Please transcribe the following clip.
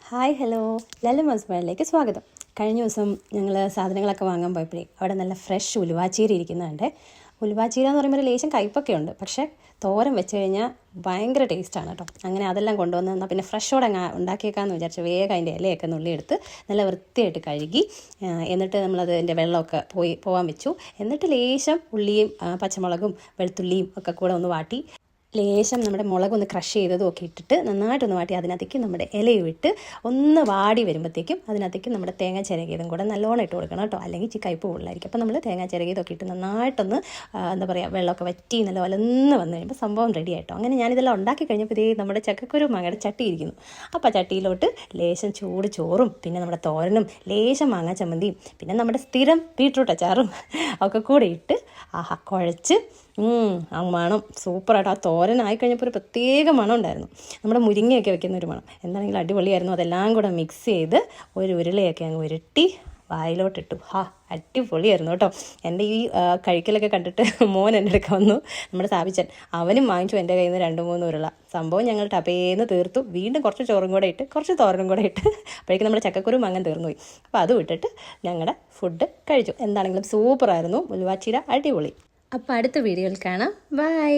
Hi hello ലല്ലമാസ് വേൾഡിലേക്ക് സ്വാഗതം. കഴിഞ്ഞ ദിവസം ഞങ്ങൾ സാധനങ്ങളൊക്കെ വാങ്ങാൻ പോയപ്പോഴേ അവിടെ നല്ല ഫ്രഷ് ഉലുവാച്ചീര ഇരിക്കുന്നുണ്ട്. ഉലുവാച്ചീര എന്ന് പറയുമ്പോൾ ഒരു ലേശം കയ്പ്പൊക്കെ ഉണ്ട്, പക്ഷേ തോരൻ വെച്ച് കഴിഞ്ഞാൽ ഭയങ്കര ടേസ്റ്റാണ് കേട്ടോ. അങ്ങനെ അതെല്ലാം കൊണ്ടുവന്ന് എന്നാൽ പിന്നെ ഫ്രഷോടെ ഉണ്ടാക്കിയേക്കാമെന്ന് വിചാരിച്ചു വേഗം അതിൻ്റെ ഇലയൊക്കെ നുള്ളിയെടുത്ത് നല്ല വൃത്തിയായിട്ട് കഴുകി എന്നിട്ട് നമ്മളത് അതിൻ്റെ വെള്ളമൊക്കെ പോകാൻ വെച്ചു. എന്നിട്ട് ലേശം ഉള്ളിയും പച്ചമുളകും വെളുത്തുള്ളിയും ഒക്കെ കൂടെ ഒന്ന് വാട്ടി ലേശം നമ്മുടെ മുളകൊന്ന് ക്രഷ് ചെയ്തതും ഒക്കെ ഇട്ടിട്ട് നന്നായിട്ടൊന്ന് വാട്ടി അതിനകത്തേക്ക് നമ്മുടെ ഇലയും ഇട്ട് ഒന്ന് വാടി വരുമ്പോഴത്തേക്കും അതിനകത്തേക്ക് നമ്മുടെ തേങ്ങ ചിരകിയതും കൂടെ നല്ലോണം ഇട്ട് കൊടുക്കണം കേട്ടോ, അല്ലെങ്കിൽ ഇച്ചിരി കയ്പ്പ് കൂടുതലായിരിക്കും. അപ്പോൾ നമ്മൾ തേങ്ങ ചിരകിയതൊക്കെ ഇട്ട് നന്നായിട്ടൊന്ന് എന്താ പറയുക വെള്ളമൊക്കെ വറ്റി നല്ല വലന്ന് വന്നു കഴിയുമ്പോൾ സംഭവം റെഡി ആയിട്ടോ. അങ്ങനെ ഞാനിതെല്ലാം ഉണ്ടാക്കി കഴിഞ്ഞപ്പോൾ ഇതേ നമ്മുടെ ചക്കക്കുരു മാങ്ങയുടെ ചട്ടി ഇരിക്കുന്നു. അപ്പോൾ ചട്ടിയിലോട്ട് ലേശം ചൂട് ചോറും പിന്നെ നമ്മുടെ തോരനും ലേശം മാങ്ങാ ചമ്മന്തിയും പിന്നെ നമ്മുടെ സ്ഥിരം ബീട്രൂട്ട് അച്ചാറും ഒക്കെ കൂടെ ഇട്ട് കുഴച്ച് ആ മണം സൂപ്പറായിട്ട്. ആ തോരനായി കഴിഞ്ഞപ്പോൾ ഒരു പ്രത്യേക മണം ഉണ്ടായിരുന്നു, നമ്മുടെ മുരിങ്ങയൊക്കെ വെക്കുന്ന ഒരു മണം. എന്താണെങ്കിലും അടിപൊളിയായിരുന്നു. അതെല്ലാം കൂടെ മിക്സ് ചെയ്ത് ഒരു ഉരുളയൊക്കെ അങ്ങ് ഉരുട്ടി വായിലോട്ടിട്ടു. അടിപൊളിയായിരുന്നു കേട്ടോ. എൻ്റെ ഈ കഴിക്കലൊക്കെ കണ്ടിട്ട് മോൻ എൻ്റെ അടുക്ക വന്നു, നമ്മുടെ സ്ഥാപിച്ചൻ, അവനും വാങ്ങിച്ചു എൻ്റെ കയ്യിൽ നിന്ന് 2-3 ഉരുള. സംഭവം ഞങ്ങൾ ടപ്പേന്ന് തീർത്തു. വീണ്ടും കുറച്ച് ചോറും കൂടെ ഇട്ട് കുറച്ച് തോരനും കൂടെ ഇട്ട് അപ്പോഴേക്കും നമ്മുടെ ചക്കക്കുരും അങ്ങനെ തീർന്നു പോയി. അപ്പോൾ അതും ഇട്ടിട്ട് ഞങ്ങളുടെ ഫുഡ് കഴിച്ചു. എന്താണെങ്കിലും സൂപ്പറായിരുന്നു. ഉലുവാച്ചീര അടിപൊളി. അപ്പോൾ അടുത്ത വീഡിയോയിൽ കാണാം. ബൈ.